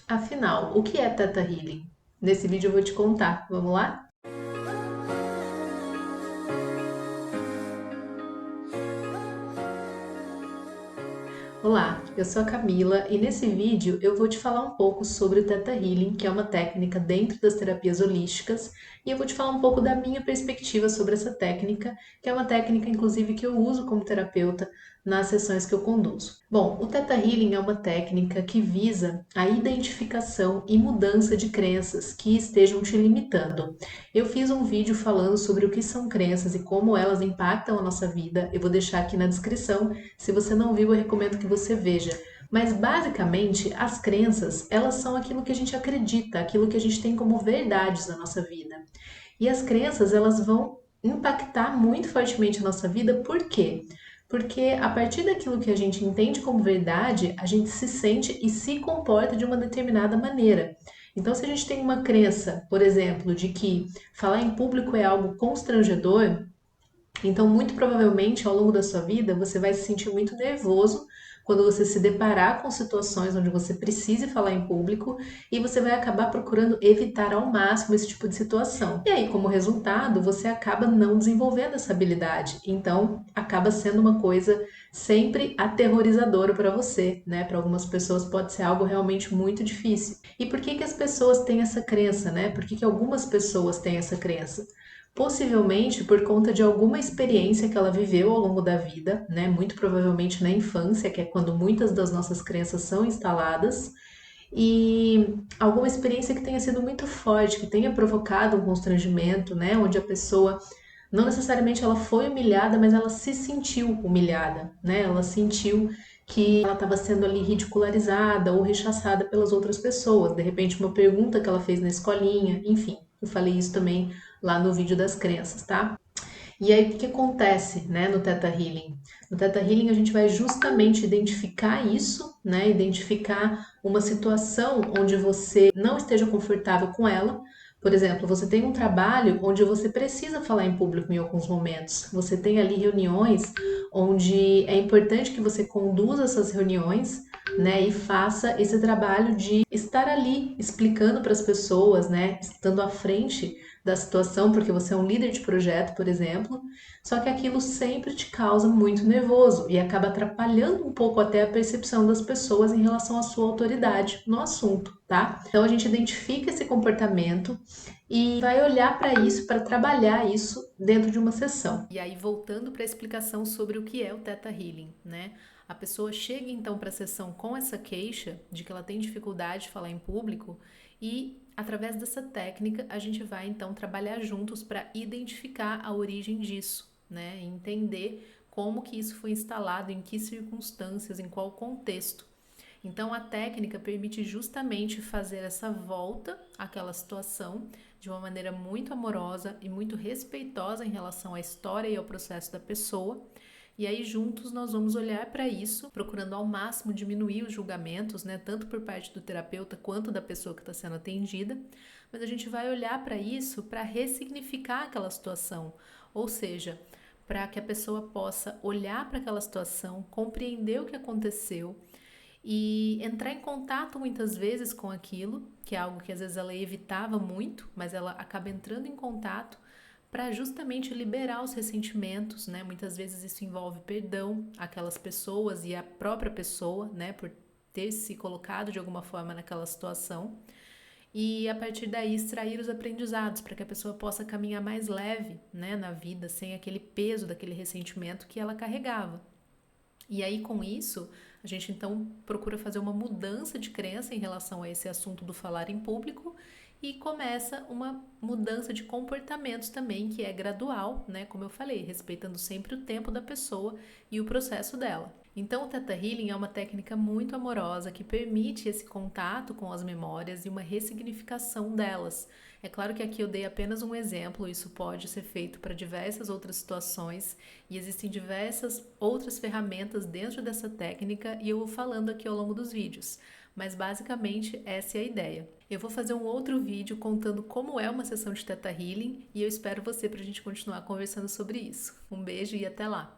Afinal, o que é Theta Healing? Nesse vídeo eu vou te contar. Vamos lá? Olá, eu sou a Camila e nesse vídeo eu vou te falar um pouco sobre o Theta Healing, que é uma técnica dentro das terapias holísticas, e eu vou te falar um pouco da minha perspectiva sobre essa técnica, que é uma técnica inclusive que eu uso como terapeuta nas sessões que eu conduzo. Bom, o Theta Healing é uma técnica que visa a identificação e mudança de crenças que estejam te limitando. Eu fiz um vídeo falando sobre o que são crenças e como elas impactam a nossa vida. Eu vou deixar aqui na descrição. Se você não viu, eu recomendo que você veja. Mas basicamente, as crenças, elas são aquilo que a gente acredita, aquilo que a gente tem como verdades na nossa vida. E as crenças, elas vão impactar muito fortemente a nossa vida, por quê? Porque a partir daquilo que a gente entende como verdade, a gente se sente e se comporta de uma determinada maneira. Então, se a gente tem uma crença, por exemplo, de que falar em público é algo constrangedor, então, muito provavelmente, ao longo da sua vida, você vai se sentir muito nervoso quando você se deparar com situações onde você precise falar em público e você vai acabar procurando evitar ao máximo esse tipo de situação. E aí, como resultado, você acaba não desenvolvendo essa habilidade. Então, acaba sendo uma coisa sempre aterrorizadora para você, né? Para algumas pessoas pode ser algo realmente muito difícil. E por que que as pessoas têm essa crença, né? Por que que algumas pessoas têm essa crença? Possivelmente por conta de alguma experiência que ela viveu ao longo da vida, né? Muito provavelmente na infância, que é quando muitas das nossas crenças são instaladas, e alguma experiência que tenha sido muito forte, que tenha provocado um constrangimento, né? Onde a pessoa não necessariamente ela foi humilhada, mas ela se sentiu humilhada, né? Ela sentiu que ela estava sendo ali ridicularizada ou rechaçada pelas outras pessoas. De repente, uma pergunta que ela fez na escolinha, enfim. Eu falei isso também lá no vídeo das crenças, tá? E aí, o que acontece, né, no Theta Healing? No Theta Healing, a gente vai justamente identificar isso, né? Identificar uma situação onde você não esteja confortável com ela. Por exemplo, você tem um trabalho onde você precisa falar em público em alguns momentos. Você tem ali reuniões onde é importante que você conduza essas reuniões, né, e faça esse trabalho de estar ali explicando para as pessoas, né, estando à frente da situação, porque você é um líder de projeto, por exemplo, só que aquilo sempre te causa muito nervoso e acaba atrapalhando um pouco até a percepção das pessoas em relação à sua autoridade no assunto, tá? Então a gente identifica esse comportamento e vai olhar para isso, para trabalhar isso dentro de uma sessão. E aí, voltando para a explicação sobre o que é o Theta Healing, né? A pessoa chega então para a sessão com essa queixa de que ela tem dificuldade de falar em público e através dessa técnica a gente vai então trabalhar juntos para identificar a origem disso, né? E entender como que isso foi instalado, em que circunstâncias, em qual contexto. Então a técnica permite justamente fazer essa volta àquela situação de uma maneira muito amorosa e muito respeitosa em relação à história e ao processo da pessoa. E aí juntos nós vamos olhar para isso, procurando ao máximo diminuir os julgamentos, né, tanto por parte do terapeuta quanto da pessoa que está sendo atendida. Mas a gente vai olhar para isso para ressignificar aquela situação, ou seja, para que a pessoa possa olhar para aquela situação, compreender o que aconteceu e entrar em contato muitas vezes com aquilo, que é algo que às vezes ela evitava muito, mas ela acaba entrando em contato para justamente liberar os ressentimentos, né? Muitas vezes isso envolve perdão àquelas pessoas e à própria pessoa, né, por ter se colocado de alguma forma naquela situação. E a partir daí extrair os aprendizados para que a pessoa possa caminhar mais leve, né, na vida, sem aquele peso daquele ressentimento que ela carregava. E aí, com isso, a gente então procura fazer uma mudança de crença em relação a esse assunto do falar em público e começa uma mudança de comportamentos também, que é gradual, né? Como eu falei, respeitando sempre o tempo da pessoa e o processo dela. Então, o Theta Healing é uma técnica muito amorosa que permite esse contato com as memórias e uma ressignificação delas. É claro que aqui eu dei apenas um exemplo, isso pode ser feito para diversas outras situações e existem diversas outras ferramentas dentro dessa técnica e eu vou falando aqui ao longo dos vídeos. Mas basicamente essa é a ideia. Eu vou fazer um outro vídeo contando como é uma sessão de Theta Healing e eu espero você para a gente continuar conversando sobre isso. Um beijo e até lá!